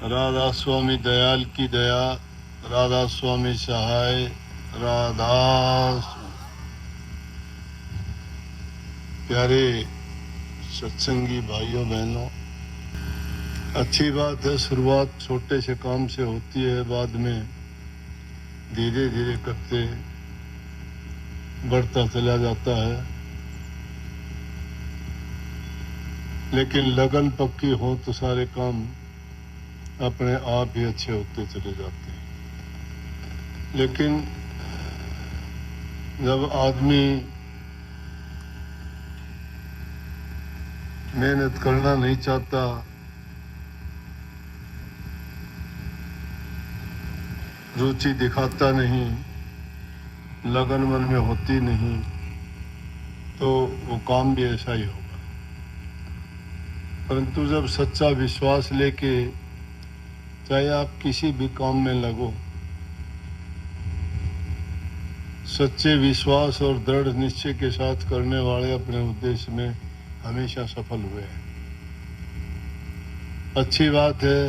राधा स्वामी दयाल की दया, राधा स्वामी सहाय, राधा। प्यारे सत्संगी भाइयों बहनों, अच्छी बात है, शुरुआत छोटे से काम से होती है, बाद में धीरे धीरे करते बढ़ता चला जाता है। लेकिन लगन पक्की हो तो सारे काम अपने आप ही अच्छे होते चले जाते हैं। लेकिन जब आदमी मेहनत करना नहीं चाहता, रुचि दिखाता नहीं, लगन मन में होती नहीं, तो वो काम भी ऐसा ही होगा। परंतु जब सच्चा विश्वास लेके चाहे आप किसी भी काम में लगो, सच्चे विश्वास और दृढ़ निश्चय के साथ करने वाले अपने उद्देश्य में हमेशा सफल हुए हैं। अच्छी बात है,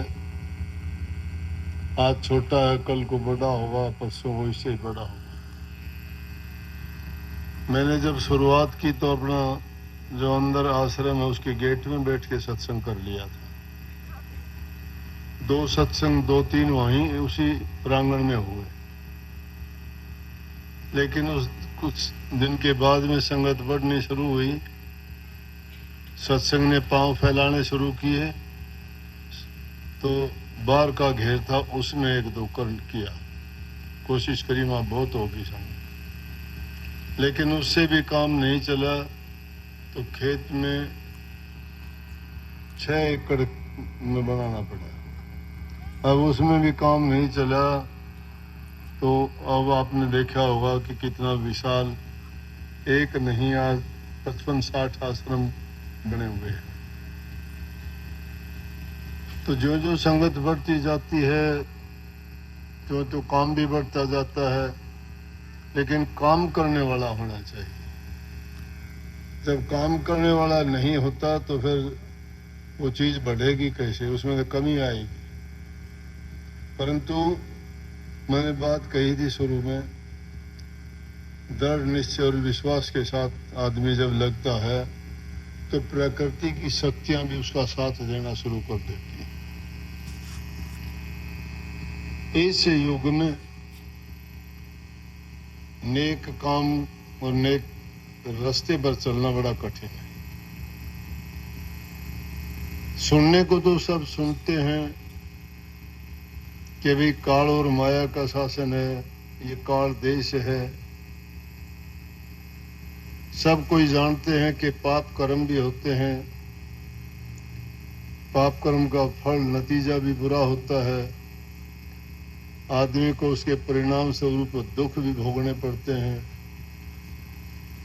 आज छोटा है कल को बड़ा होगा, परसों वो इससे ही बड़ा होगा। मैंने जब शुरुआत की तो अपना जो अंदर आश्रम है उसके गेट में बैठ के सत्संग कर लिया था। 2 सत्संग 2-3 वहीं उसी प्रांगण में हुए। लेकिन उस कुछ दिन के बाद में संगत बढ़नी शुरू हुई, सत्संग ने पांव फैलाने शुरू किए, तो बाहर का घेर था उसमें 1-2 कर्ण किया, कोशिश करी वहां बहुत होगी संगत। लेकिन उससे भी काम नहीं चला, तो खेत में 6 एकड़ में बनाना पड़ा। अब उसमें भी काम नहीं चला, तो अब आपने देखा होगा कि कितना विशाल, एक नहीं आज 55-60 आश्रम बने हुए हैं। तो जो जो संगत बढ़ती जाती है तो काम भी बढ़ता जाता है, लेकिन काम करने वाला होना चाहिए। जब काम करने वाला नहीं होता तो फिर वो चीज बढ़ेगी कैसे, उसमें तो कमी आएगी। परंतु मैंने बात कही थी शुरू में, दृढ़ निश्चय और विश्वास के साथ आदमी जब लगता है तो प्रकृति की शक्तियां भी उसका साथ देना शुरू कर देती हैं। इस युग में नेक काम और नेक रास्ते पर चलना बड़ा कठिन है। सुनने को तो सब सुनते हैं कि भी काल और माया का शासन है, ये काल देश है। सब कोई जानते हैं कि पाप कर्म भी होते हैं, पाप कर्म का फल नतीजा भी बुरा होता है, आदमी को उसके परिणाम स्वरूप दुख भी भोगने पड़ते हैं।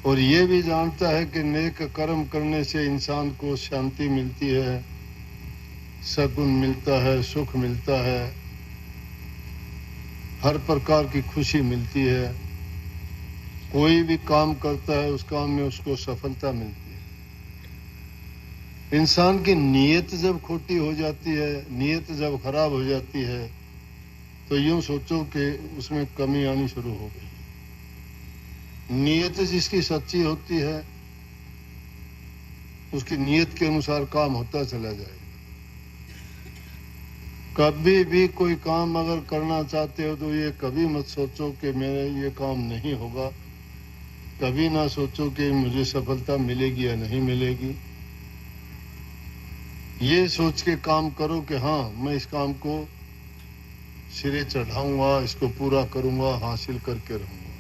और ये भी जानता है कि नेक कर्म करने से इंसान को शांति मिलती है, सगुन मिलता है, सुख मिलता है, हर प्रकार की खुशी मिलती है। कोई भी काम करता है उस काम में उसको सफलता मिलती है। इंसान की नीयत जब खोटी हो जाती है, नीयत जब खराब हो जाती है, तो यूं सोचो कि उसमें कमी आनी शुरू हो गई। नीयत जिसकी सच्ची होती है, उसकी नीयत के अनुसार काम होता चला जाएगा। कभी भी कोई काम अगर करना चाहते हो तो ये कभी मत सोचो कि मेरा ये काम नहीं होगा, कभी ना सोचो कि मुझे सफलता मिलेगी या नहीं मिलेगी। ये सोच के काम करो कि हाँ, मैं इस काम को सिरे चढ़ाऊंगा, इसको पूरा करूंगा, हासिल करके रहूंगा।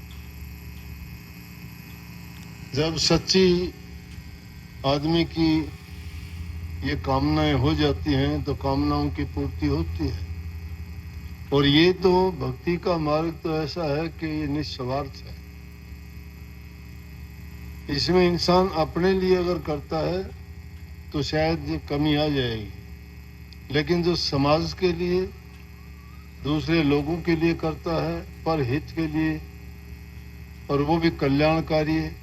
जब सच्ची आदमी की ये कामनाएं हो जाती हैं तो कामनाओं की पूर्ति होती है। और ये तो भक्ति का मार्ग तो ऐसा है कि ये निस्वार्थ है। इसमें इंसान अपने लिए अगर करता है तो शायद ये कमी आ जाएगी, लेकिन जो समाज के लिए, दूसरे लोगों के लिए करता है, पर हित के लिए, और वो भी कल्याणकारी है,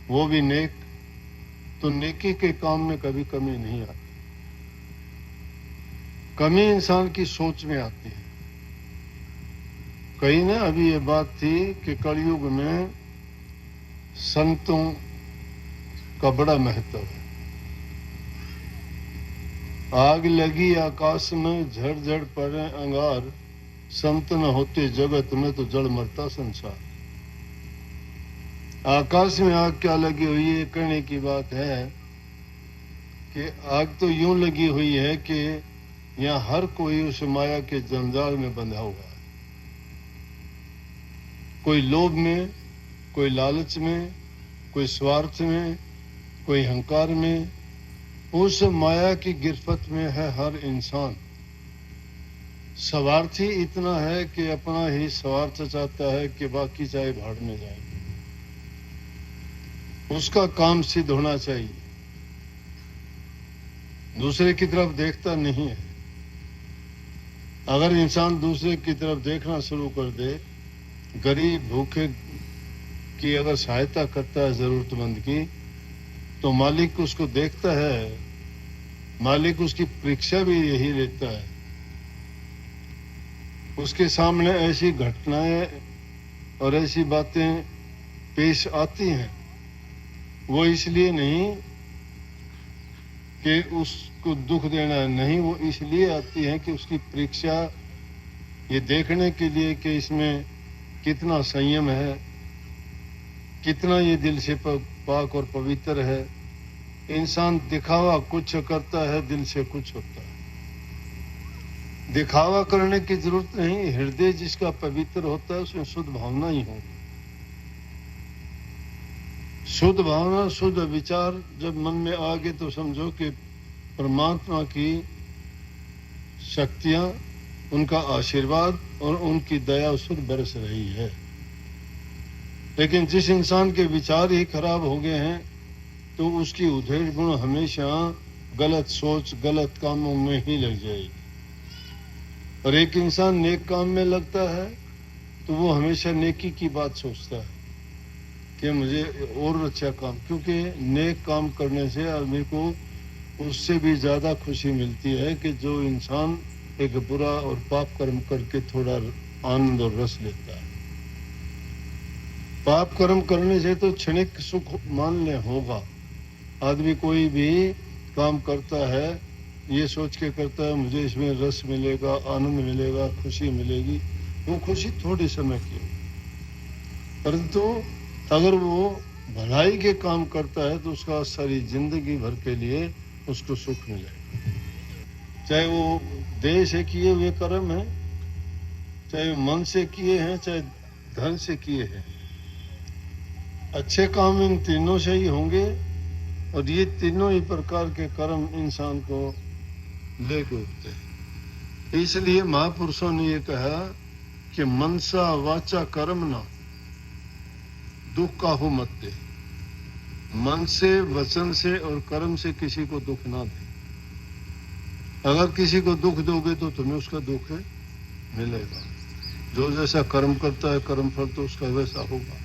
वो भी नेक, तो नेकी के काम में कभी कमी नहीं आती। कमी इंसान की सोच में आती है। कहीं ने अभी ये बात थी कि कलयुग में संतों का बड़ा महत्व है। आग लगी आकाश में, झड़ पड़े अंगार, संत न होते जगत में तो जड़ मरता संसार। आकाश में आग क्या लगी हुई है, कहने की बात है कि आग तो यूं लगी हुई है कि यहाँ हर कोई उस माया के जंजाल में बंधा हुआ है। कोई लोभ में, कोई लालच में, कोई स्वार्थ में, कोई अहंकार में, उस माया की गिरफ्त में है हर इंसान। स्वार्थी इतना है कि अपना ही स्वार्थ चाहता है कि बाकी चाहे भाड़ में जाए, उसका काम सिद्ध होना चाहिए, दूसरे की तरफ देखता नहीं है। अगर इंसान दूसरे की तरफ देखना शुरू कर दे, गरीब भूखे की अगर सहायता करता है जरूरतमंद की, तो मालिक उसको देखता है, मालिक उसकी परीक्षा भी यही लेता है। उसके सामने ऐसी घटनाएं और ऐसी बातें पेश आती हैं, वो इसलिए नहीं कि उसको दुख देना है, नहीं, वो इसलिए आती है कि उसकी परीक्षा ये देखने के लिए कि इसमें कितना संयम है, कितना ये दिल से पाक और पवित्र है। इंसान दिखावा कुछ करता है, दिल से कुछ होता है। दिखावा करने की जरूरत नहीं, हृदय जिसका पवित्र होता है उसमें शुद्ध भावना ही होगी। शुद्ध भावना, शुद्ध विचार जब मन में आ गए तो समझो कि परमात्मा की शक्तियां, उनका आशीर्वाद और उनकी दया उस पर बरस रही है। लेकिन जिस इंसान के विचार ही खराब हो गए हैं तो उसकी उधेड़ गुण हमेशा गलत सोच, गलत कामों में ही लग जाएगी। और एक इंसान नेक काम में लगता है तो वो हमेशा नेकी की बात सोचता है कि मुझे और अच्छा काम, क्योंकि नेक काम करने से आदमी को उससे भी ज्यादा खुशी मिलती है कि जो इंसान एक बुरा और पाप कर्म करके थोड़ा आनंद और रस लेता है। पाप कर्म करने से तो क्षणिक सुख मान ले होगा। आदमी कोई भी काम करता है ये सोच के करता है मुझे इसमें रस मिलेगा, आनंद मिलेगा, खुशी मिलेगी। वो खुशी थोड़ी समय की होगी, परंतु अगर वो भलाई के काम करता है तो उसका सारी जिंदगी भर के लिए उसको सुख मिलेगा। चाहे वो देह से किए हुए कर्म है, चाहे मन से किए हैं, चाहे धन से किए हैं, अच्छे काम इन तीनों से ही होंगे। और ये तीनों ही प्रकार के कर्म इंसान को लेके उठते हैं। इसलिए महापुरुषों ने ये कहा कि मनसा वाचा कर्म ना दुख का हो मत दे। मन से, वचन से और कर्म से किसी को दुख ना दे। अगर किसी को दुख दोगे तो तुम्हें उसका दुख मिलेगा। जो जैसा कर्म करता है कर्म फल तो उसका वैसा होगा।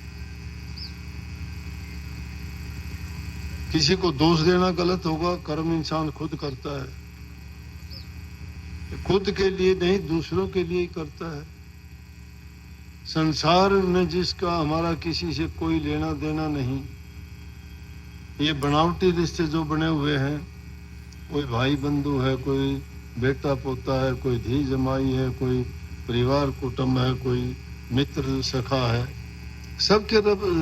किसी को दोष देना गलत होगा। कर्म इंसान खुद करता है, खुद के लिए नहीं दूसरों के लिए ही करता है। संसार में जिसका हमारा किसी से कोई लेना देना नहीं, ये बनावटी रिश्ते जो बने हुए हैं, कोई भाई बंधु है, कोई बेटा पोता है, कोई धी जमाई है, कोई परिवार कुटुंब है, कोई मित्र सखा है, सबके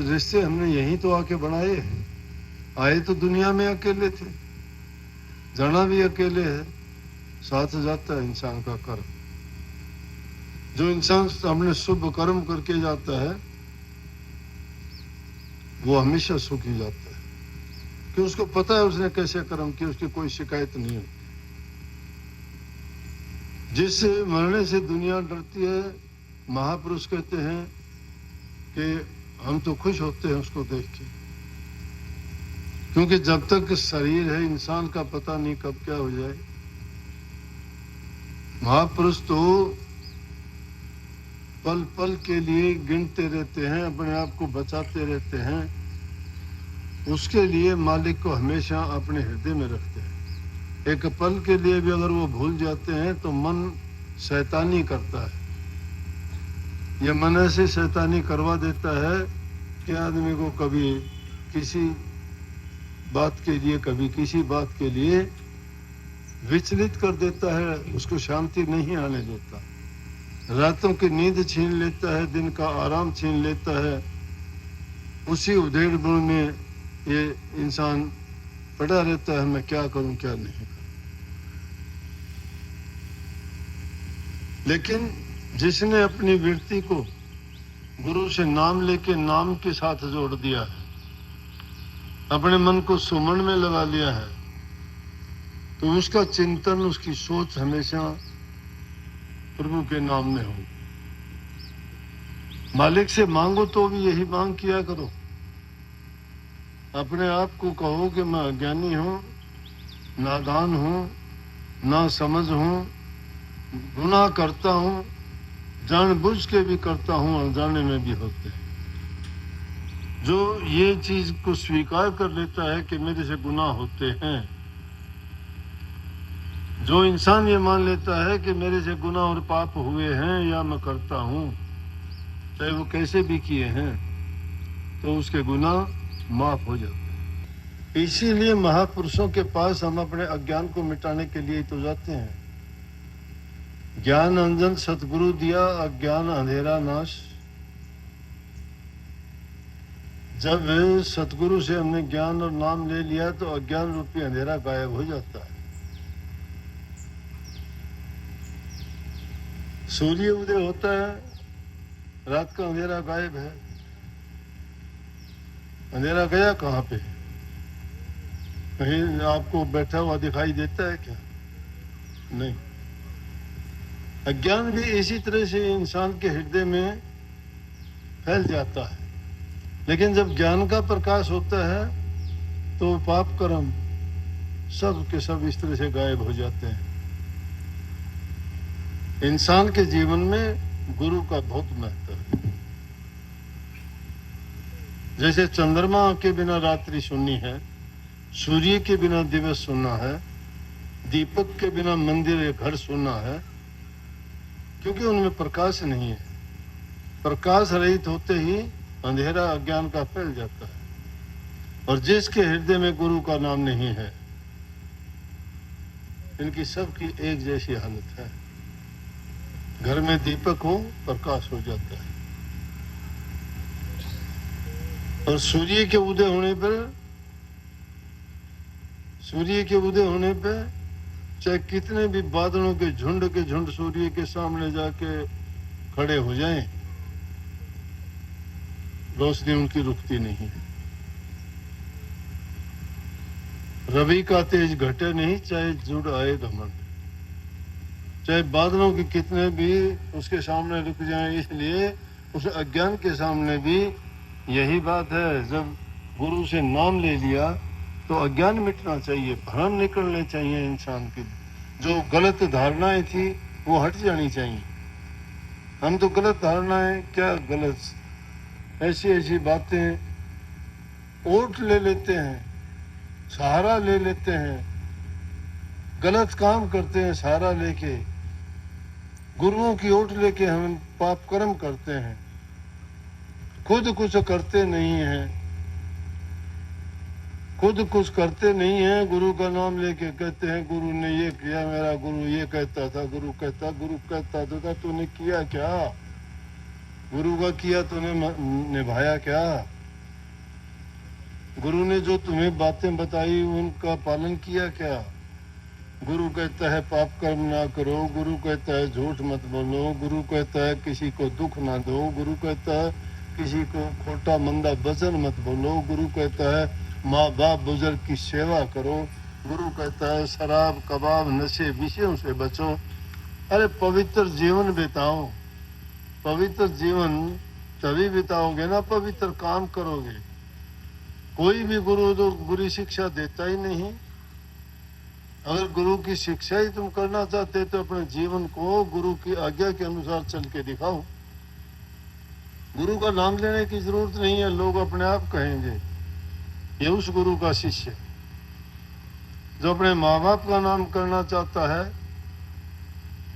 रिश्ते हमने यहीं तो आके बनाए हैं। आए तो दुनिया में अकेले थे, जाना भी अकेले है, साथ जाता है इंसान का कर्म। जो इंसान हमने शुभ कर्म करके जाता है वो हमेशा सुखी जाता है, कि उसको पता है उसने कैसे कर्म किए, उसकी कोई शिकायत नहीं होती। जिस मरने से दुनिया डरती है, महापुरुष कहते हैं कि हम तो खुश होते हैं उसको देख के, क्योंकि जब तक शरीर है इंसान का पता नहीं कब क्या हो जाए। महापुरुष तो पल पल के लिए गिनते रहते हैं, अपने आप को बचाते रहते हैं, उसके लिए मालिक को हमेशा अपने हृदय में रखते हैं। एक पल के लिए भी अगर वो भूल जाते हैं तो मन शैतानी करता है। ये मन ऐसे शैतानी करवा देता है कि आदमी को कभी किसी बात के लिए, कभी किसी बात के लिए विचलित कर देता है, उसको शांति नहीं आने देता। रातों की नींद छीन लेता है, दिन का आराम छीन लेता है। उसी उधेड़ बुन में ये इंसान पड़ा रहता है, मैं क्या करूं क्या नहीं करूं। लेकिन जिसने अपनी वृत्ति को गुरु से नाम लेके नाम के साथ जोड़ दिया है, अपने मन को सुमन में लगा लिया है, तो उसका चिंतन, उसकी सोच हमेशा प्रभु के नाम में हो। मालिक से मांगो तो भी यही मांग किया करो। अपने आप को कहो कि मैं अज्ञानी हूं, नादान हूं, ना समझ हूं, गुनाह करता हूं, जानबूझ के भी करता हूं, अनजाने में भी होते हैं। जो ये चीज को स्वीकार कर लेता है कि मेरे से गुनाह होते हैं, जो इंसान ये मान लेता है कि मेरे से गुनाह और पाप हुए हैं या मैं करता हूं, चाहे वो कैसे भी किए हैं, तो उसके गुनाह माफ हो जाते हैं। इसीलिए महापुरुषों के पास हम अपने अज्ञान को मिटाने के लिए तो जाते हैं। ज्ञान अंजन सतगुरु दिया, अज्ञान अंधेरा नाश। जब सतगुरु से हमने ज्ञान और नाम ले लिया तो अज्ञान रूपी अंधेरा गायब हो जाता है। सूर्य उदय होता है, रात का अंधेरा गायब है। अंधेरा गया कहां पे? कहीं आपको बैठा हुआ दिखाई देता है क्या? नहीं। अज्ञान भी इसी तरह से इंसान के हृदय में फैल जाता है। लेकिन जब ज्ञान का प्रकाश होता है तो पाप कर्म सब के सब इस तरह से गायब हो जाते हैं। इंसान के जीवन में गुरु का बहुत महत्व है। जैसे चंद्रमा के बिना रात्रि सुननी है, सूर्य के बिना दिवस सुनना है, दीपक के बिना मंदिर या घर सुनना है, क्योंकि उनमें प्रकाश नहीं है। प्रकाश रहित होते ही अंधेरा अज्ञान का फैल जाता है। और जिसके हृदय में गुरु का नाम नहीं है, इनकी सबकी एक जैसी हालत है। घर में दीपक हो, प्रकाश हो जाता है। और सूर्य के उदय होने पर चाहे कितने भी बादलों के झुंड सूर्य के सामने जाके खड़े हो जाएं, रोशनी उनकी रुकती नहीं है। रवि का तेज घटे नहीं, चाहे जुड़ आए घमंड। चाहे बादलों के कितने भी उसके सामने रुक जाएं, इसलिए उस अज्ञान के सामने भी यही बात है। जब गुरु से नाम ले लिया तो अज्ञान मिटना चाहिए, भ्रम निकलने चाहिए। इंसान की जो गलत धारणाएं थी वो हट जानी चाहिए। हम तो गलत धारणाएं, क्या गलत ऐसी बातें ओट ले लेते हैं, सहारा ले लेते हैं, गलत काम करते हैं सहारा लेके, गुरुओं की ओट लेके हम पाप कर्म करते हैं, खुद कुछ करते नहीं हैं, गुरु का नाम लेके कहते हैं गुरु ने ये किया, मेरा गुरु ये कहता था, गुरु कहता था, तूने किया क्या? गुरु का किया तूने निभाया क्या? गुरु ने जो तुम्हें बातें बताई उनका पालन किया क्या? गुरु कहता है पाप कर्म ना करो, गुरु कहता है झूठ मत बोलो, गुरु कहता है किसी को दुख ना दो, गुरु कहता है किसी को खोटा मंदा वचन मत बोलो, गुरु कहता है माँ बाप बुजुर्ग की सेवा करो, गुरु कहता है शराब कबाब नशे विषयों से बचो। अरे पवित्र जीवन बिताओ। पवित्र जीवन तभी बिताओगे ना पवित्र काम करोगे। कोई भी गुरु तो बुरी शिक्षा देता ही नहीं। अगर गुरु की शिक्षा ही तुम करना चाहते तो अपने जीवन को गुरु की आज्ञा के अनुसार चल के दिखाओ। गुरु का नाम लेने की जरूरत नहीं है, लोग अपने आप कहेंगे ये उस गुरु का शिष्य। जो अपने माँ बाप का नाम करना चाहता है,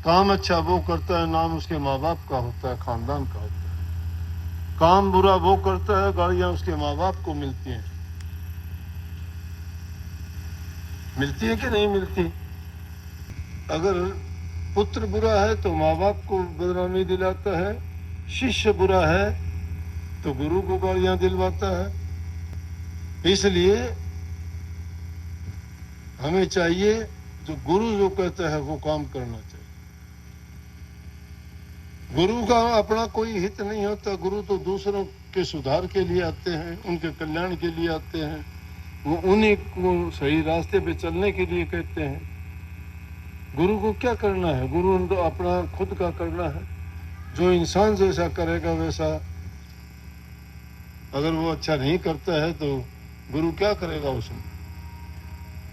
काम अच्छा वो करता है, नाम उसके माँ बाप का होता है, खानदान का होता है। काम बुरा वो करता है, गालियां उसके माँ बाप को मिलती हैं। मिलती है कि नहीं मिलती? अगर पुत्र बुरा है तो माँ बाप को बदनामी दिलाता है, शिष्य बुरा है तो गुरु को गालियां दिलवाता है। इसलिए हमें चाहिए जो गुरु जो कहता है वो काम करना चाहिए। गुरु का अपना कोई हित नहीं होता। गुरु तो दूसरों के सुधार के लिए आते हैं, उनके कल्याण के लिए आते हैं, वो उन्हीं को सही रास्ते पे चलने के लिए कहते हैं। गुरु को क्या करना है? गुरु तो अपना खुद का करना है। जो इंसान जैसा करेगा वैसा, अगर वो अच्छा नहीं करता है तो गुरु क्या करेगा उसमें?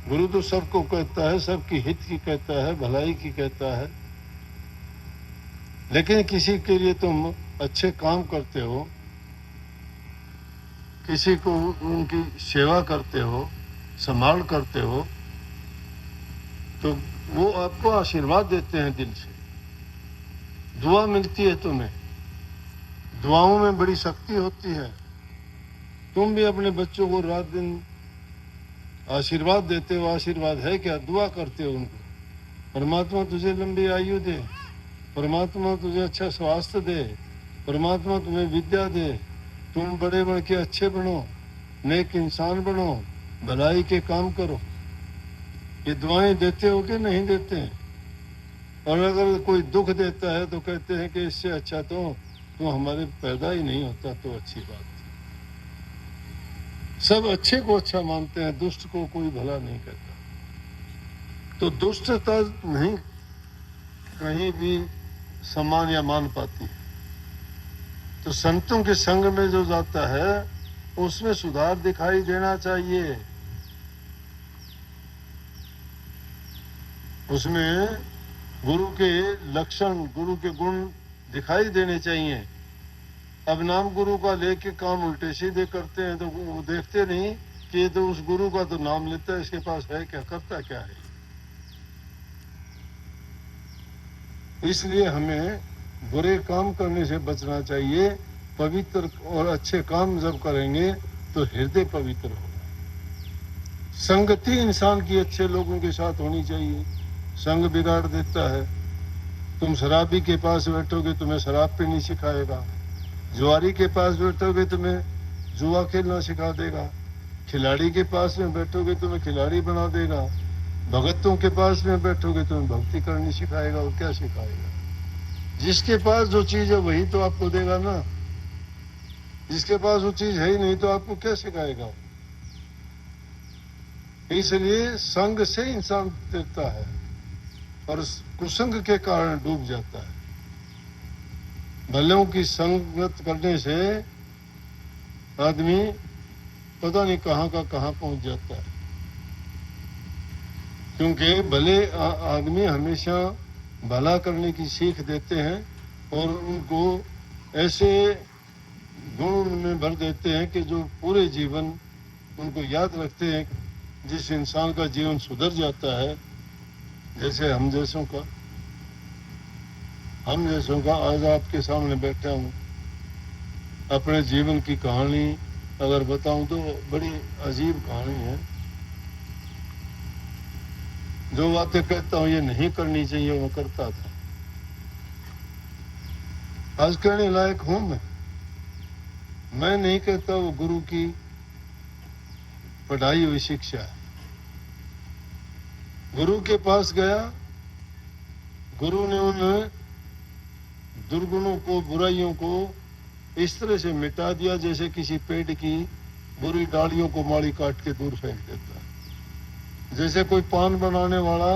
गुरु तो सबको कहता है, सबकी हित की कहता है, भलाई की कहता है। लेकिन किसी के लिए तुम अच्छे काम करते हो, किसी को उनकी सेवा करते हो, संभाल करते हो, तो वो आपको आशीर्वाद देते हैं दिल से, दुआ मिलती है तुम्हें। दुआओं में बड़ी शक्ति होती है। तुम भी अपने बच्चों को रात दिन आशीर्वाद देते हो। आशीर्वाद है क्या? दुआ करते हो उनको, परमात्मा तुझे लंबी आयु दे, परमात्मा तुझे अच्छा स्वास्थ्य दे, परमात्मा तुम्हें विद्या दे, तुम बड़े बन के अच्छे बनो, नेक इंसान बनो, भलाई के काम करो। ये दुआएं देते हो कि नहीं देते हैं? और अगर कोई दुख देता है तो कहते हैं कि इससे अच्छा तो हमारे पैदा ही नहीं होता तो अच्छी बात थी। सब अच्छे को अच्छा मानते हैं, दुष्ट को कोई भला नहीं कहता। तो दुष्टता नहीं कहीं भी सम्मान या मान पाती है। तो संतों के संग में जो जाता है उसमें सुधार दिखाई देना चाहिए, उसमें गुरु के लक्षण, गुरु के गुण दिखाई देने चाहिए। अब नाम गुरु का लेके काम उल्टे सीधे करते हैं तो वो देखते नहीं कि ये तो उस गुरु का तो नाम लेता है, इसके पास है क्या, करता क्या है। इसलिए हमें बुरे काम करने से बचना चाहिए। पवित्र और अच्छे काम जब करेंगे तो हृदय पवित्र होगा। संगति इंसान की अच्छे लोगों के साथ होनी चाहिए। संग बिगाड़ देता है। तुम शराबी के पास बैठोगे तुम्हें शराब पीनी सिखाएगा, जुआरी के पास बैठोगे तुम्हें जुआ खेलना सिखा देगा, खिलाड़ी के पास में बैठोगे तुम्हें खिलाड़ी बना देगा, भगतों के पास में बैठोगे तुम्हें भक्ति करनी सिखाएगा। और क्या सिखाएगा? जिसके पास जो चीज है वही तो आपको देगा ना। जिसके पास वो चीज है ही नहीं तो आपको क्या सिखाएगा? इसलिए संग से इंसान देता है और कुसंग के कारण डूब जाता है। भलों की संगत करने से आदमी पता नहीं कहां का कहां पहुंच जाता है। क्योंकि भले आदमी हमेशा भला करने की सीख देते हैं और उनको ऐसे गुण में भर देते हैं कि जो पूरे जीवन उनको याद रखते हैं। जिस इंसान का जीवन सुधर जाता है, जैसे हम जैसों का आज आपके सामने बैठा हूँ, अपने जीवन की कहानी अगर बताऊं तो बड़ी अजीब कहानी है। जो बातें कहता हूं ये नहीं करनी चाहिए वो करता था। आज कहने लायक हूं मैं नहीं कहता वो गुरु की पढ़ाई हुई शिक्षा है। गुरु के पास गया, गुरु ने उन दुर्गुणों को, बुराइयों को इस तरह से मिटा दिया जैसे किसी पेड़ की बुरी डालियों को माली काट के दूर फेंक देता है। जैसे कोई पान बनाने वाला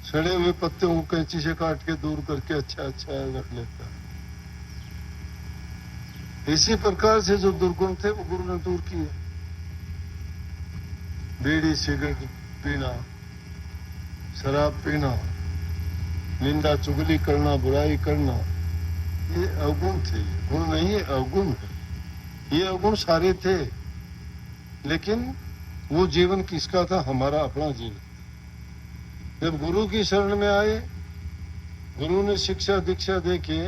सड़े हुए पत्तों को कैंची से काट के दूर करके अच्छा रख लेता है। इसी प्रकार से जो दुर्गुण थे वो गुरु ने दूर किए। बीड़ी सिगरेट पीना, शराब पीना, निंदा चुगली करना, बुराई करना, ये अवगुण थे। गुण नहीं है, अवगुण है। ये अवगुण सारे थे, लेकिन वो जीवन किसका था? हमारा अपना जीवन। जब गुरु की शरण में आए, गुरु ने शिक्षा दीक्षा देके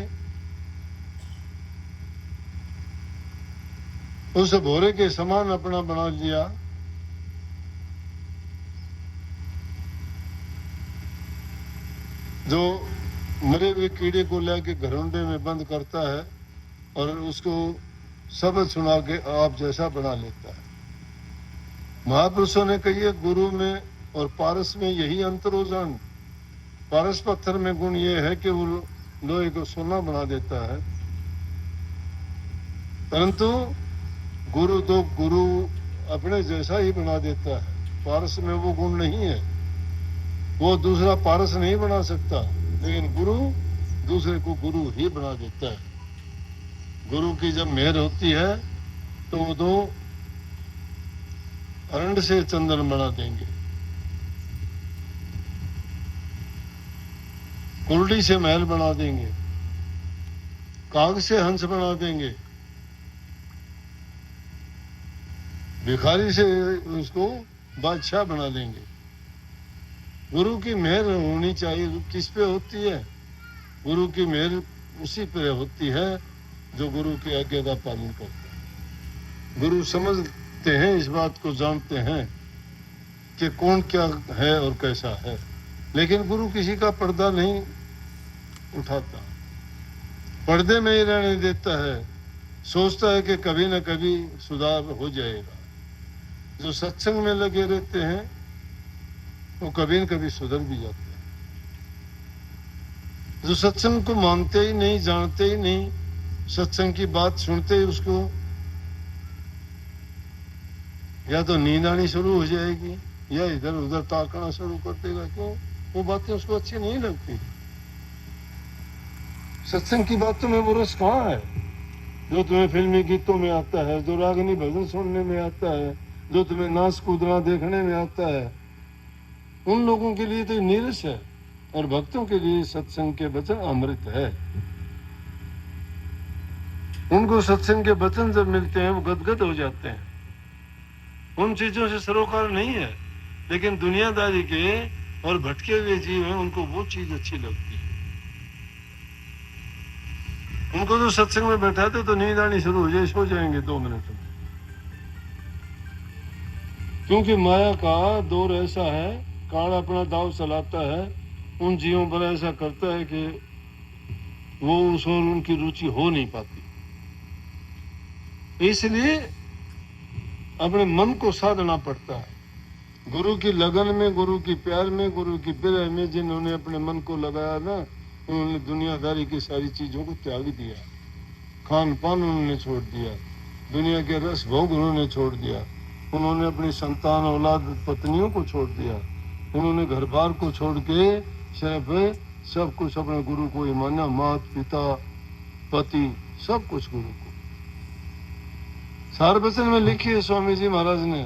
उस भोरे के समान अपना बना लिया, जो मरे हुए कीड़े को लेके घरोंडे में बंद करता है और उसको शब्द सुना के आप जैसा बना लेता है। महापुरुषों ने कही है, गुरु में और पारस में यही अंतर हो जान। पारस पत्थर में गुण ये है कि वो लोहे को सोना बना देता है, परंतु गुरु तो गुरु अपने जैसा ही बना देता है। पारस में वो गुण नहीं है, वो दूसरा पारस नहीं बना सकता, लेकिन गुरु दूसरे को गुरु ही बना देता है। गुरु की जब मेहर होती है तो वो दो अरंड से चंदन बना देंगे, कुर्डी से महल बना देंगे, काग से हंस बना देंगे, भिखारी से उसको बादशाह बना देंगे। गुरु की मेहर होनी चाहिए। किस पे होती है? गुरु की मेहर उसी पे होती है जो गुरु की आज्ञा का पालन करता है। गुरु समझते हैं, इस बात को जानते हैं कि कौन क्या है और कैसा है, लेकिन गुरु किसी का पर्दा नहीं उठाता, पर्दे में ही रहने देता है। सोचता है कि कभी न कभी सुधार हो जाएगा। जो सत्संग में लगे रहते हैं वो कभी न कभी सुधर भी जाते हैं। जो सत्संग को मानते ही नहीं, जानते ही नहीं, सत्संग की बात सुनते ही उसको या तो नींद आनी शुरू हो जाएगी या इधर उधर ताकना शुरू कर देगा। क्यों? वो बातें उसको अच्छी नहीं लगती। सत्संग की बातों में वो रस कहाँ है जो तुम्हें फिल्मी गीतों में आता है, जो रागनी भजन सुनने में आता है, जो तुम्हें नाच कूदना देखने में आता है। उन लोगों के लिए तो नीरस है, और भक्तों के लिए सत्संग के वचन अमृत है। उनको सत्संग के वचन जब मिलते हैं वो गदगद हो जाते हैं। उन चीजों से सरोकार नहीं है, लेकिन दुनियादारी के और भटके हुए जीव हैं, उनको वो चीज अच्छी लगती है। उनको तो सत्संग में बैठाते तो नींद आनी शुरू हो जाए, सो जाएंगे 2 मिनट में। क्योंकि माया का दौर ऐसा है, काल अपना दाव चलाता है, उन जीवों पर ऐसा करता है कि वो उस और उनकी रुचि हो नहीं पाती। इसलिए अपने मन को साधना पड़ता है। गुरु की लगन में, गुरु की प्यार में, गुरु की विरह में जिन्होंने अपने मन को लगाया ना, उन्होंने दुनियादारी की सारी चीजों को त्याग दिया। खान पान उन्होंने छोड़ दिया, दुनिया के रस भोग उन्होंने छोड़ दिया, उन्होंने अपनी संतान औलाद पत्नियों को छोड़ दिया, उन्होंने घर बार को छोड़ के सिर्फ सब कुछ अपने गुरु को ही माना। मात पिता पति सब कुछ गुरु को। सार वचन में लिखी है स्वामी जी महाराज ने,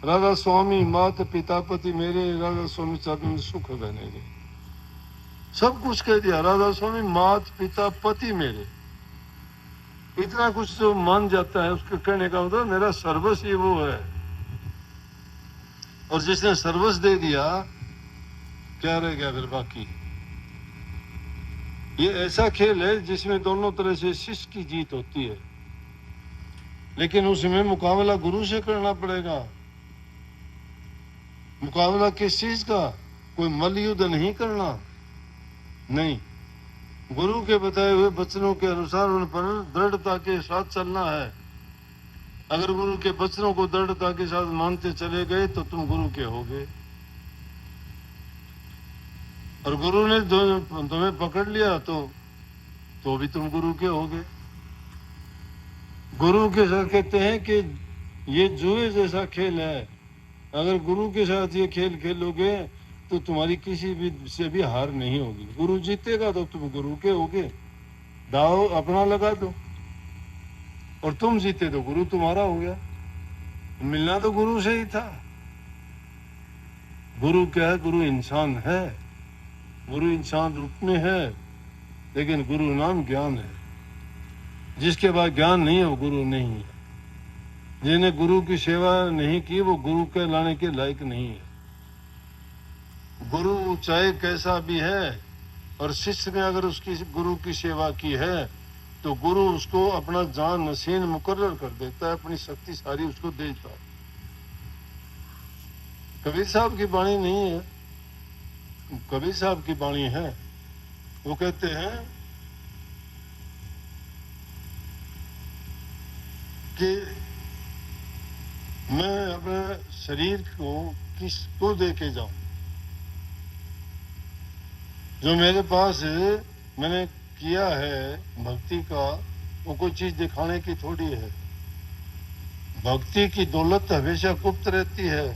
राधा स्वामी मात पिता पति मेरे, राधा स्वामी चरण सुख बने रे। सब कुछ कह दिया, राधा स्वामी मात पिता पति मेरे। इतना कुछ जो मान जाता है उसके कहने का मतलब मेरा सर्वस्व ही वो है। और जिसने सर्वस्व दे दिया क्या रह गया फिर बाकी? ये ऐसा खेल है जिसमें दोनों तरह से शिष्य की जीत होती है, लेकिन उसमें मुकाबला गुरु से करना पड़ेगा। मुकाबला किस चीज का? कोई मल्ल युद्ध नहीं करना, नहीं, गुरु के बताए हुए वचनों के अनुसार उन पर दृढ़ता के साथ चलना है। अगर गुरु के वचनों को दृढ़ता के साथ मानते चले गए तो तुम गुरु के होगे, और गुरु ने तुम्हें पकड़ लिया तो भी तुम गुरु के होगे। गुरु के साथ कहते हैं कि ये जुए जैसा खेल है, अगर गुरु के साथ ये खेल खेलोगे तो तुम्हारी किसी भी से भी हार नहीं होगी। गुरु जीतेगा तो तुम गुरु के होगे, दाव अपना लगा दो, और तुम जीते तो गुरु तुम्हारा हो गया। मिलना तो गुरु से ही था। गुरु क्या है? गुरु इंसान है, गुरु इंसान रूप में है, लेकिन गुरु नाम ज्ञान है। जिसके बाद ज्ञान नहीं है वो गुरु नहीं है। जिन्हें गुरु की सेवा नहीं की वो गुरु के लाने के लायक नहीं है। गुरु चाहे कैसा भी है और शिष्य ने अगर उसकी गुरु की सेवा की है तो गुरु उसको अपना जान नसीन मुकर्रर कर देता है, अपनी शक्ति सारी उसको देता है। कबीर साहब की वाणी नहीं है, कबीर साहब की वाणी है। वो कहते हैं कि मैं अपने शरीर को किसको दे के जाऊं, जो मेरे पास मैंने किया है भक्ति का, वो कोई चीज दिखाने की थोड़ी है। भक्ति की दौलत हमेशा गुप्त रहती है।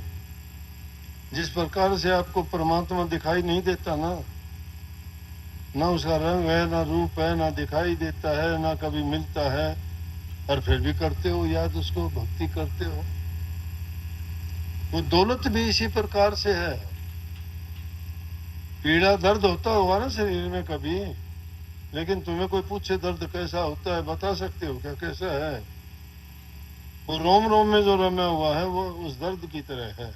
जिस प्रकार से आपको परमात्मा दिखाई नहीं देता ना उसका रंग है, ना रूप है, ना दिखाई देता है, ना कभी मिलता है, और फिर भी करते हो याद उसको, भक्ति करते हो। वो दौलत भी इसी प्रकार से है। पीड़ा दर्द होता होगा ना शरीर में कभी, लेकिन तुम्हें कोई पूछे दर्द कैसा होता है, बता सकते हो क्या कैसा है? वो रोम रोम में जो रमा हुआ है वो उस दर्द की तरह है।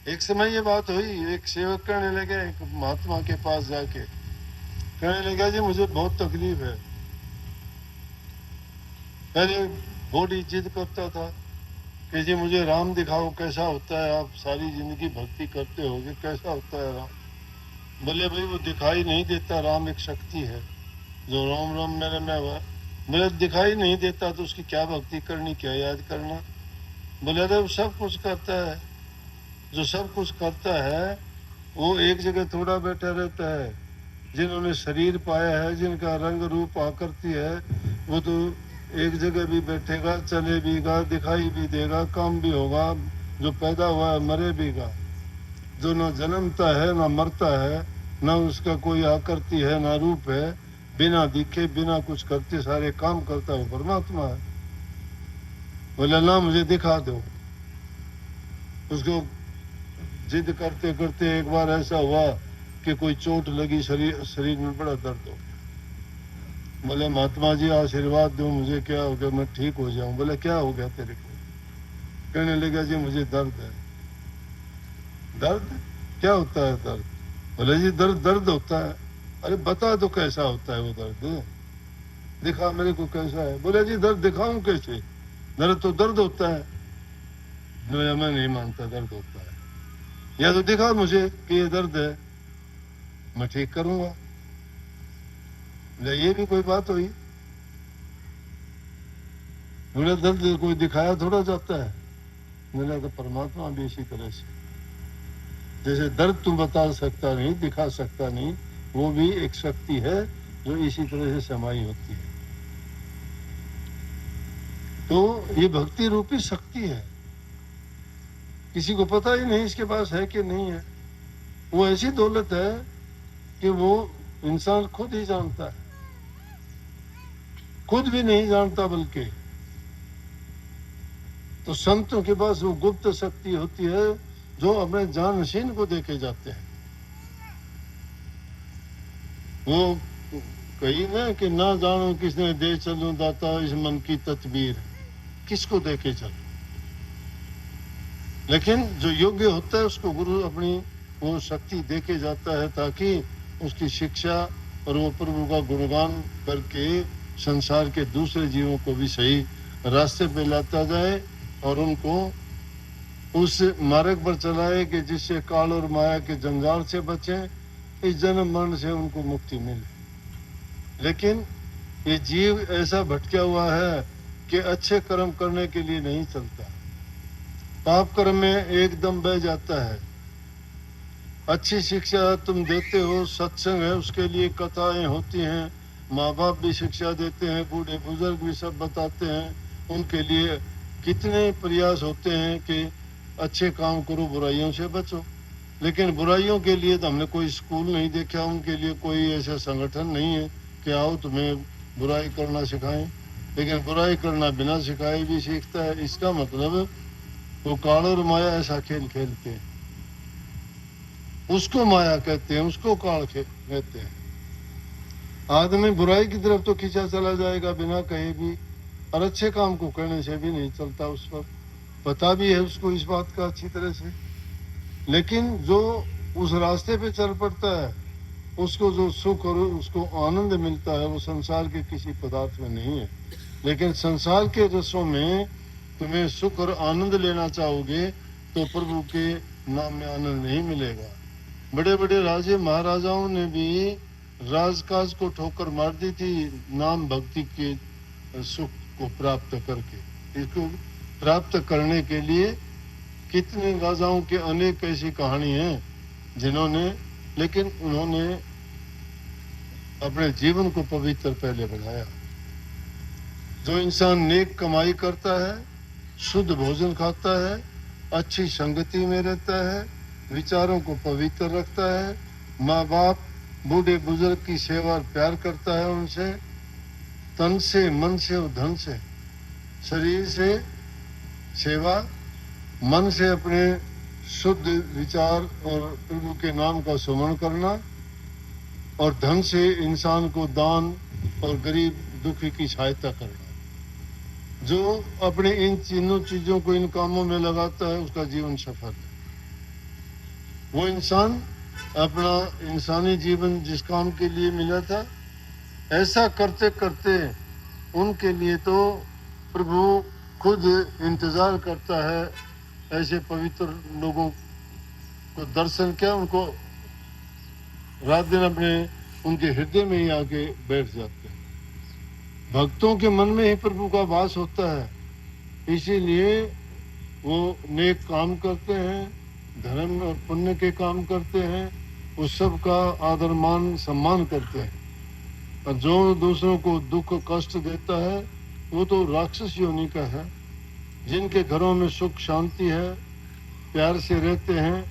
एक समय ये बात हुई, एक सेवक कहने लगे एक महात्मा के पास जाके, कहने लगा जी मुझे बहुत तकलीफ है। पहले बॉडी जिद करता था कि जी मुझे राम दिखाओ कैसा होता है, आप सारी जिंदगी भक्ति करते होगे, कैसा होता है राम? बोले भाई वो दिखाई नहीं देता, राम एक शक्ति है जो रोम रोम मेरे में हुआ। बोले दिखाई नहीं देता तो उसकी क्या भक्ति करनी, क्या याद करना? बोले अरे वो सब कुछ करता है, जो सब कुछ करता है वो एक जगह थोड़ा बैठा रहता है। जिन्होंने शरीर पाया है, जिनका रंग रूप आकृति है, वो तो एक जगह भी बैठेगा, चले भीगा, दिखाई भी देगा, काम भी होगा। जो पैदा हुआ है मरे भीगा, जो न जन्मता है ना मरता है, ना उसका कोई आकृति है ना रूप है, बिना दिखे बिना कुछ करते सारे काम करता है परमात्मा है। बोले ना मुझे दिखा दो। उसको जिद करते करते एक बार ऐसा हुआ कि कोई चोट लगी, शरीर में बड़ा दर्द हो गया। बोले महात्मा जी आशीर्वाद दो मुझे, क्या हो गया, मैं ठीक हो जाऊं? बोले क्या हो गया तेरे को? कहने लगा जी मुझे दर्द है। दर्द क्या होता है दर्द? बोले जी दर्द दर्द होता है। अरे बता दो कैसा होता है वो दर्द, दिखा मेरे को कैसा है। बोले जी दर्द दिखाऊं कैसे, दर्द तो दर्द होता है। मैं नहीं मानता दर्द होता है, या तो दिखा मुझे कि ये दर्द है, मैं ठीक करूंगा। ये भी कोई बात हुई? मेरा दर्द कोई दिखाया थोड़ा जाता है। मेरा तो परमात्मा भी इसी तरह से, जैसे दर्द तू बता सकता नहीं, दिखा सकता नहीं, वो भी एक शक्ति है जो इसी तरह से समाई होती है। तो ये भक्ति रूपी शक्ति है, किसी को पता ही नहीं इसके पास है कि नहीं है। वो ऐसी दौलत है कि वो इंसान खुद ही जानता है, खुद भी नहीं जानता बल्कि। तो संतों के पास वो गुप्त शक्ति होती है जो अपने जानशीन को देके जाते हैं। वो कही ना कि ना जानो किसने दे चलूं दाता इस मन की तदबीर, किसको देके चलूं? लेकिन जो योग्य होता है उसको गुरु अपनी वो शक्ति देके जाता है ताकि उसकी शिक्षा और वो प्रभु का गुणगान करके संसार के दूसरे जीवों को भी सही रास्ते पे लाता जाए और उनको उस मार्ग पर चलाए कि जिससे काल और माया के जंजाल से बचें, इस जन्म मरण से उनको मुक्ति मिले। लेकिन ये जीव ऐसा भटका हुआ है कि अच्छे कर्म करने के लिए नहीं चलता, पाप कर्म में एकदम बह जाता है। अच्छी शिक्षा तुम देते हो, सत्संग है उसके लिए कथाएं होती हैं, माँ बाप भी शिक्षा देते हैं, बूढ़े बुजुर्ग भी सब बताते हैं, उनके लिए कितने प्रयास होते हैं कि अच्छे काम करो, बुराइयों से बचो। लेकिन बुराइयों के लिए तो हमने कोई स्कूल नहीं देखा, उनके लिए कोई ऐसा संगठन नहीं है कि आओ तुम्हें बुराई करना सिखाएं। लेकिन बुराई करना बिना सिखाए भी सीखता है। इसका मतलब वो काल और माया ऐसा खेल खेलते हैं, उसको माया कहते हैं, उसको काल कहते हैं। आदमी बुराई की तरफ तो खींचा चला जाएगा बिना कहे भी, और अच्छे काम को करने से भी नहीं चलता। उस पर पता भी है उसको इस बात का अच्छी तरह से, लेकिन जो उस रास्ते पे चल पड़ता है उसको जो सुख और उसको आनंद मिलता है वो संसार के किसी पदार्थ में नहीं है। लेकिन संसार के रसों में तुम्हें सुख और आनंद लेना चाहोगे तो प्रभु के नाम में आनंद नहीं मिलेगा। बड़े बड़े राजे महाराजाओं ने भी राजकाज को ठोकर मार दी थी नाम भक्ति के सुख को प्राप्त करके। इसको प्राप्त करने के लिए कितने राजाओं के अनेक ऐसी कहानी है जिन्होंने, लेकिन उन्होंने अपने जीवन को पवित्र पहले बनाया। जो इंसान नेक कमाई करता है, शुद्ध भोजन खाता है, अच्छी संगति में रहता है, विचारों को पवित्र रखता है, माँ बाप बूढ़े बुजुर्ग की सेवा और प्यार करता है, उनसे तन से मन से और धन से, शरीर से सेवा, मन से अपने शुद्ध विचार और प्रभु के नाम का सुमरण करना, और धन से इंसान को दान और गरीब दुखी की सहायता करना। जो अपने इन तीनों चीजों को इन कामों में लगाता है उसका जीवन सफल है। वो इंसान अपना इंसानी जीवन जिस काम के लिए मिला था ऐसा करते करते उनके लिए तो प्रभु खुद इंतजार करता है। ऐसे पवित्र लोगों को दर्शन किया, उनको रात दिन अपने उनके हृदय में ही आके बैठ जाते हैं। भक्तों के मन में ही प्रभु का वास होता है, इसीलिए वो नेक काम करते हैं, धर्म और पुण्य के काम करते हैं, उस सब का आदर मान सम्मान करते हैं। और जो दूसरों को दुख कष्ट देता है वो तो राक्षस योनि का है। जिनके घरों में सुख शांति है, प्यार से रहते हैं,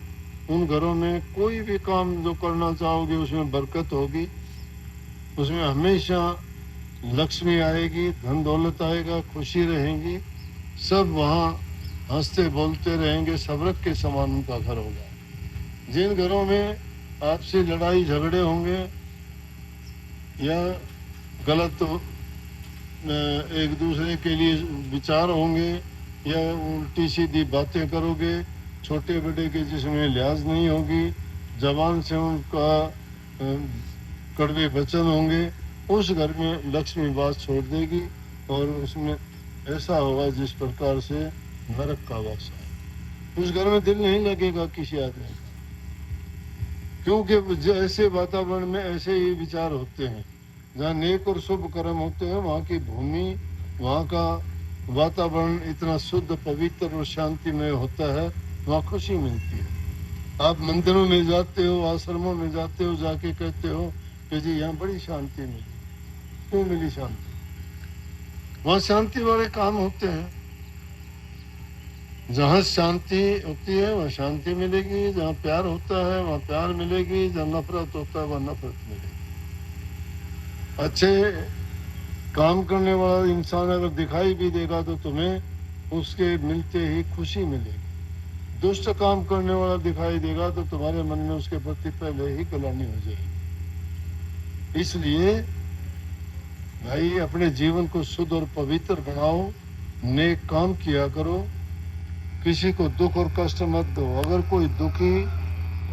उन घरों में कोई भी काम जो करना चाहोगे उसमें बरकत होगी, उसमें हमेशा लक्ष्मी आएगी, धन दौलत आएगा, खुशी रहेगी, सब वहाँ हंसते बोलते रहेंगे, सबरक के समान उनका घर होगा। जिन घरों में आपसी लड़ाई झगड़े होंगे या गलत एक दूसरे के लिए विचार होंगे या उल्टी सीधी बातें करोगे, छोटे बड़े के जिसमें लिहाज नहीं होगी, जबान से उनका कड़वे वचन होंगे, उस घर में लक्ष्मी वास छोड़ देगी और उसमें ऐसा होगा जिस प्रकार से नरक का वास है। उस घर में दिल नहीं लगेगा किसी आदमी का, क्योंकि ऐसे वातावरण में ऐसे ही विचार होते हैं। जहाँ नेक और शुभ कर्म होते हैं वहाँ की भूमि, वहाँ का वातावरण इतना शुद्ध पवित्र और शांतिमय होता है, वहाँ खुशी मिलती है। आप मंदिरों में जाते हो, आश्रमों में जाते हो, जाके कहते हो कि जी यहाँ बड़ी शांति मिली। क्यों मिली शांति? वहाँ शांति वाले काम होते हैं। जहाँ शांति होती है वहाँ शांति मिलेगी, जहाँ प्यार होता है वहाँ प्यार मिलेगी, जहाँ नफरत होता है वहाँ नफरत मिलेगी। अच्छे काम करने वाला इंसान अगर दिखाई भी देगा तो तुम्हें उसके मिलते ही खुशी मिलेगी। दुष्ट काम करने वाला दिखाई देगा तो तुम्हारे मन में उसके प्रति पहले ही गलानी हो जाएगी। इसलिए भाई अपने जीवन को शुद्ध और पवित्र बनाओ, नेक काम किया करो, किसी को दुख और कष्ट मत दो। अगर कोई दुखी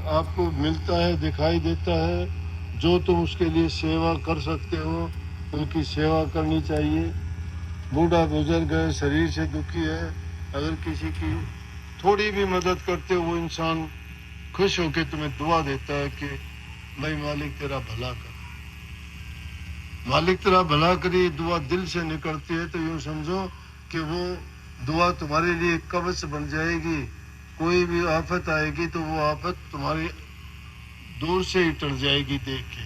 आपको मिलता है, दिखाई देता है, जो तुम उसके लिए सेवा कर सकते हो उनकी सेवा करनी चाहिए। बूढ़ा बुजुर्ग है, शरीर से दुखी है, अगर किसी की थोड़ी भी मदद करते हो वो इंसान खुश होकर तुम्हें दुआ देता है कि भाई मालिक तेरा भला कर। मालिक तेरा भला करी दुआ दिल से निकलती है तो यूं समझो कि वो दुआ तुम्हारे लिए कवच बन जाएगी। कोई भी आफत आएगी तो वो आफत तुम्हारी दूर से ही टल जाएगी देख के।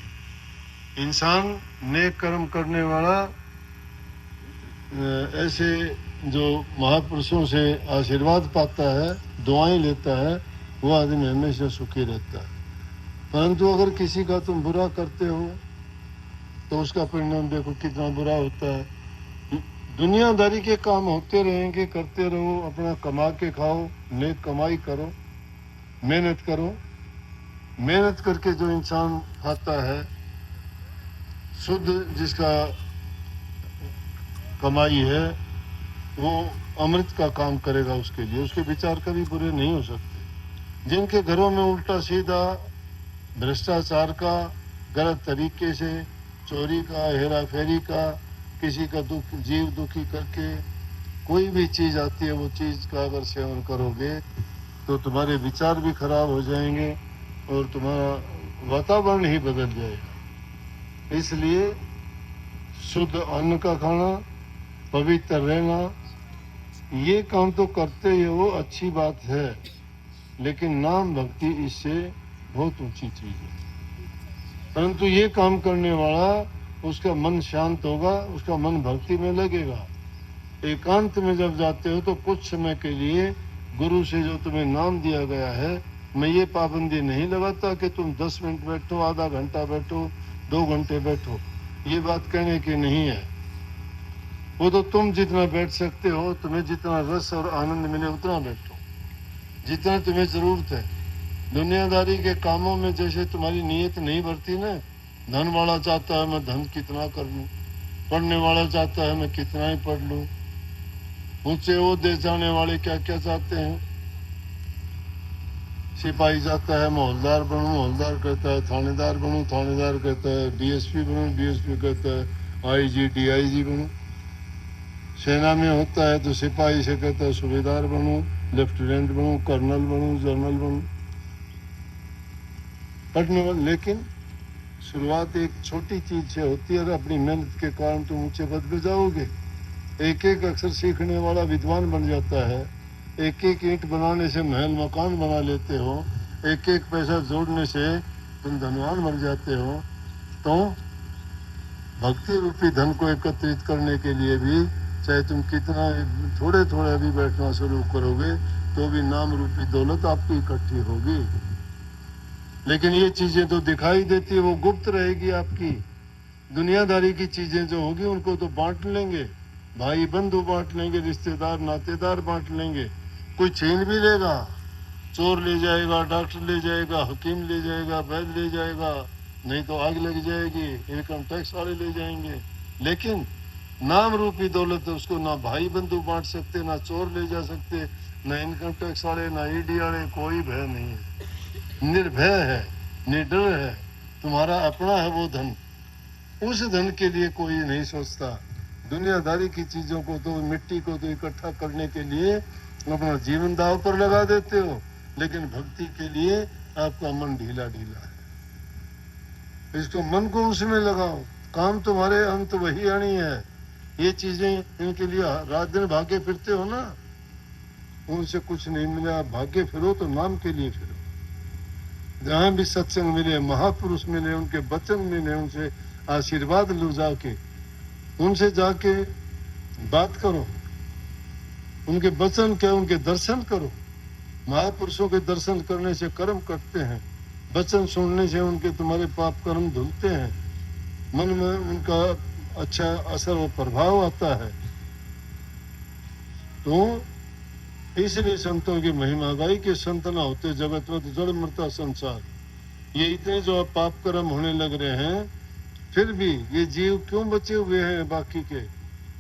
इंसान नेक कर्म करने वाला ऐसे जो महापुरुषों से आशीर्वाद पाता है, दुआएं लेता है, वो आदमी हमेशा सुखी रहता है। परंतु अगर किसी का तुम बुरा करते हो तो उसका परिणाम देखो कितना बुरा होता है। दुनियादारी के काम होते रहेंगे, करते रहो, अपना कमा के खाओ, नेक कमाई करो, मेहनत करो। मेहनत करके जो इंसान खाता है, शुद्ध जिसका कमाई है वो अमृत का काम करेगा उसके लिए, उसके विचार कभी बुरे नहीं हो सकते। जिनके घरों में उल्टा सीधा भ्रष्टाचार का, गलत तरीके से चोरी का, हेरा फेरी का, किसी का दुख जीव दुखी करके कोई भी चीज आती है वो चीज का अगर सेवन करोगे तो तुम्हारे विचार भी खराब हो जाएंगे और तुम्हारा वातावरण ही बदल जाएगा। इसलिए शुद्ध अन्न का खाना, पवित्र रहना, ये काम तो करते ही वो अच्छी बात है, लेकिन नाम भक्ति इससे बहुत ऊंची चीज है। परंतु ये काम करने वाला उसका मन शांत होगा, उसका मन भक्ति में लगेगा। एकांत में जब जाते हो तो कुछ समय के लिए गुरु से जो तुम्हें नाम दिया गया है, मैं ये पाबंदी नहीं लगाता कि तुम 10 मिनट बैठो, आधा घंटा बैठो, 2 घंटे बैठो, ये बात कहने की नहीं है। वो तो तुम जितना बैठ सकते हो, तुम्हें जितना रस और आनंद मिले उतना बैठो, जितना तुम्हें जरूरत है। दुनियादारी के कामों में जैसे तुम्हारी नीयत नहीं बढ़ती ना, धन वाला चाहता है मैं धन कितना कर लूं, पढ़ने वाला चाहता है मैं कितना ही पढ़ लूं, ऊंचे ओहदे जाने वाले क्या क्या चाहते हैं। सिपाही चाहता है मोहल्लादार बनूं, मोहल्लादार कहता है थानेदार बनूं, थानेदार कहता है डीएसपी बनूं, डीएसपी कहता है आईजी डीआईजी बनूं। सेना में होता है तो सिपाही से कहता है सूबेदार बनूं, लेफ्टिनेंट बनूं, कर्नल बनूं, जनरल बनूं, पढ़ने वाले। लेकिन शुरुआत एक छोटी चीज से होती है और अपनी मेहनत के कारण तुम ऊंचे पद पे जाओगे। एक एक अक्षर सीखने वाला विद्वान बन जाता है, एक एक ईंट बनाने से महल मकान बना लेते हो, एक एक पैसा जोड़ने से तुम धनवान बन जाते हो। तो भक्ति रूपी धन को एकत्रित करने के लिए भी चाहे तुम कितना थोड़े थोड़े भी बैठना शुरू करोगे तो भी नाम रूपी दौलत आपकी इकट्ठी होगी। लेकिन ये चीजें तो दिखाई देती है, वो गुप्त रहेगी आपकी। दुनियादारी की चीजें जो होगी उनको तो बांट लेंगे, भाई बंधु बांट लेंगे, रिश्तेदार नातेदार बांट लेंगे, कोई छीन भी लेगा, चोर ले जाएगा, डॉक्टर ले जाएगा, हकीम ले जाएगा, वैद्य ले जाएगा, नहीं तो आग लग जाएगी, इनकम टैक्स वाले ले जाएंगे। लेकिन नाम रूपी दौलत है, उसको ना भाई बंधु बांट सकते, ना चोर ले जा सकते, ना इनकम टैक्स वाले, ना ईडी वाले, कोई भय नहीं है। निर्भय है, निडर है, तुम्हारा अपना है वो धन। उस धन के लिए कोई नहीं सोचता। दुनियादारी की चीजों को तो, मिट्टी को तो इकट्ठा करने के लिए अपना जीवन दांव पर लगा देते हो, लेकिन भक्ति के लिए आपका मन ढीला ढीला है। इसको मन को उसमें लगाओ, काम तुम्हारे अंत वही आनी है। ये चीजें इनके लिए रात दिन भागे फिरते हो ना, उनसे कुछ नहीं मिला, भागे फिरो तो नाम के लिए फिरो। जहां भी सत्संग मिले, महापुरुष मिले, उनके वचन मिले, उनसे आशीर्वाद लो, जाके उनसे जाके बात करो, उनके वचन क्या, उनके दर्शन करो। महापुरुषों के दर्शन करने से कर्म कटते हैं, वचन सुनने से उनके तुम्हारे पाप कर्म धुलते हैं, मन में उनका अच्छा असर और प्रभाव आता है। तो इसलिए संतों की महिमा गाई के संत न होते जगतवत जड़ मरता संसार। ये इतने जो पाप कर्म होने लग रहे हैं, फिर भी ये जीव क्यों बचे हुए हैं बाकी के?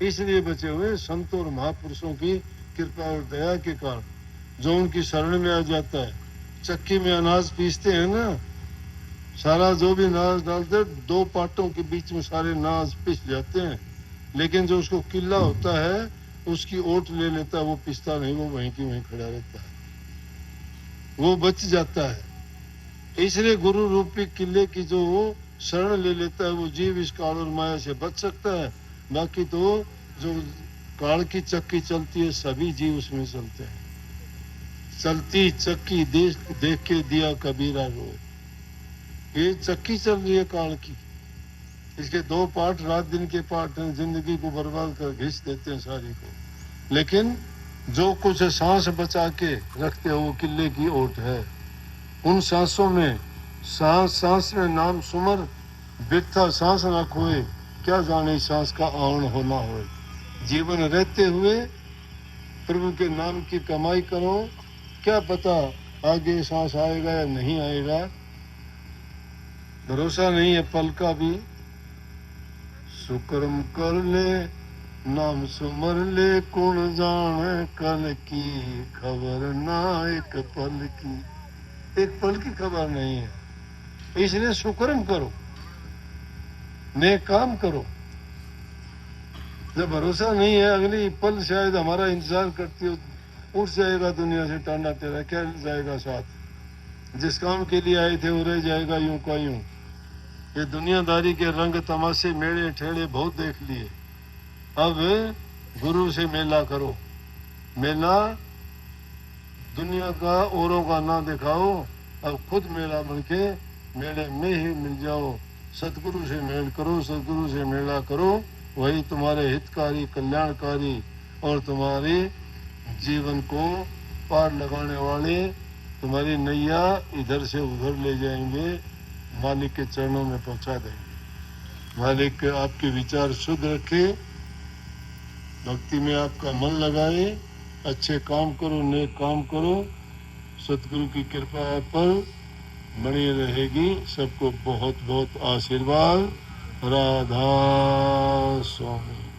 इसलिए बचे हुए संतों और महापुरुषों की कृपा और दया के कारण, जो उनकी शरण में आ जाता है। चक्की में अनाज पीसते हैं ना, सारा जो भी अनाज डालते 2 पाटों के बीच में सारे अनाज पिस जाते हैं, लेकिन जो उसको किला होता है उसकी ओट ले लेता है, वो पिसता नहीं, वो वहीं की वहीं खड़ा रहता है, वो बच जाता है। इसलिए गुरु रूपी किले की जो शरण ले लेता है वो जीव इस काल और माया से बच सकता है। बाकी तो जो काल की चक्की चलती है सभी जीव उसमें चलते हैं। चलती चक्की देख के दिया कबीरा रो। ये चक्की चल रही है काल की, इसके 2 पार्ट रात दिन के पार्ट हैं, जिंदगी को बर्बाद कर घिस देते हैं सारी को। लेकिन जो कुछ सांस बचा के रखते हो वो किले की ओट है। उन सांसों में सांस सांस में नाम सुमर, व्यर्था सांस न खोए, क्या जाने सांस का आवन होना होए। जीवन रहते हुए प्रभु के नाम की कमाई करो, क्या पता आगे सांस आएगा या नहीं आएगा, भरोसा नहीं है पल का भी। सुकर्म कर ले नाम सुमर ले कौन जाने कल की खबर ना एक पल की, एक पल की खबर नहीं है। इसलिए शुक्रम करो, नेक काम करो। जब भरोसा नहीं है अगली पल शायद हमारा इंतजार करती हो, उठ जाएगा दुनिया से टाना तेरा, क्या जाएगा साथ, जिस काम के लिए आए थे वो रह जाएगा यूं का यूं। ये दुनियादारी के रंग तमाशे मेले ठेले बहुत देख लिए, अब गुरु से मेला करो। मेला दुनिया का औरों का ना दिखाओ, अब खुद मेला बनके मेले में ही मिल जाओ। सतगुरु से मेल करो, सतगुरु से मेला करो, वही तुम्हारे हितकारी कल्याणकारी और तुम्हारे जीवन को पार लगाने वाले, तुम्हारी नैया इधर से उधर ले जाएंगे, मालिक के चरणों में पहुंचा देंगे। मालिक आपके विचार शुद्ध रखे, भक्ति में आपका मन लगाए, अच्छे काम करो, नेक काम करो, सतगुरु की कृपा आप पर बनी रहेगी। सबको बहुत बहुत आशीर्वाद। राधा स्वामी।